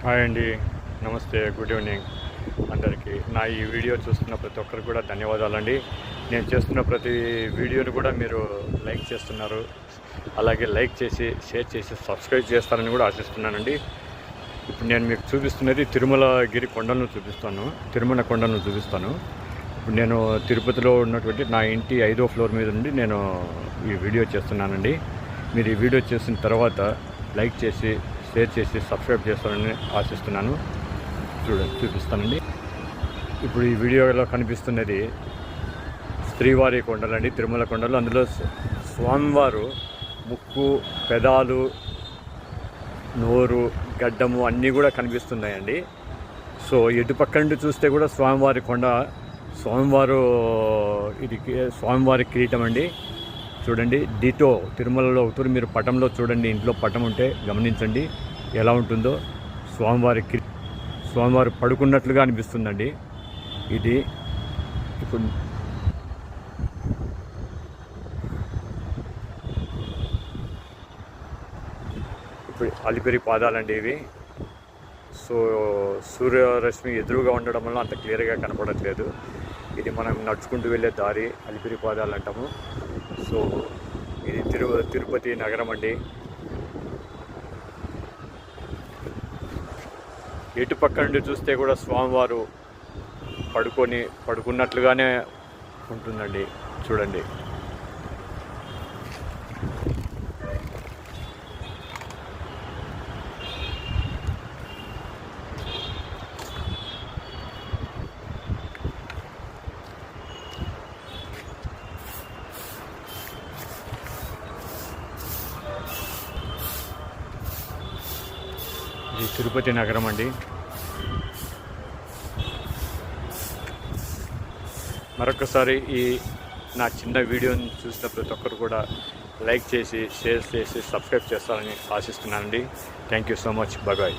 Hi అండి, నమస్తే, good evening అందరికీ. నా ఈ వీడియో చూస్తున్న ప్రతి ఒక్కరికి కూడా ధన్యవాదాలండి. నేను చేస్తున్న ప్రతి వీడియోని కూడా మీరు లైక్ చేస్తున్నారు. అలాగే లైక్ చేసి, షేర్ చేసి, సబ్స్క్రైబ్ చేస్తారని కూడా ఆశిస్తున్నానండి. ఇప్పుడు నేను మీకు చూపిస్తున్నది తిరుమలగిరి కొండలను చూపిస్తాను, తిరుమల కొండలను చూపిస్తాను. ఇప్పుడు నేను తిరుపతిలో ఉన్నటువంటి నా ఇంటి 5వ ఫ్లోర్ మీద నుండి నేను ఈ వీడియో చేస్తున్నానండి. మీరు ఈ వీడియో చేసిన తర్వాత లైక్ చేసి, షేర్ చేసి, సబ్స్క్రైబ్ చేస్తారని ఆశిస్తున్నాను. చూపిస్తానండి. ఇప్పుడు ఈ వీడియోలో కనిపిస్తున్నది శ్రీవారి కొండలండి, తిరుమల కొండలు. అందులో స్వామివారు ముక్కు, పెదాలు, నోరు, గడ్డము అన్నీ కూడా కనిపిస్తున్నాయండి. సో ఎటుపక్క నుండి చూస్తే కూడా స్వామివారి కొండ, స్వామివారి కిరీటం అండి. చూడండి, డిటో తిరుమలలో అవుతారు. మీరు పటంలో చూడండి, ఇంట్లో పటం ఉంటే గమనించండి ఎలా ఉంటుందో. స్వామివారు పడుకున్నట్లుగా అనిపిస్తుందండి. ఇది ఇప్పుడు అలిపిరి పాదాలండి ఇవి. సో సూర్యరశ్మి ఎదురుగా ఉండడం వల్ల అంత క్లియర్గా కనపడట్లేదు. ఇది మనం నడుచుకుంటూ వెళ్ళే దారి, అలిపిరి పాదాలు అంటాము. సో ఇది తిరుపతి నగరం అండి. ఎటు పక్క నుండి చూస్తే కూడా స్వామివారు పడుకున్నట్లుగానే ఉంటుందండి. చూడండి. ఇది తిరుపతి నగరం అండి. మరొకసారి ఈ నా చిన్న వీడియోని చూసిన ప్రతి ఒక్కరు కూడా లైక్ చేసి, షేర్ చేసి, సబ్స్క్రైబ్ చేస్తారని ఆశిస్తున్నానండి. Thank you so much. Bye.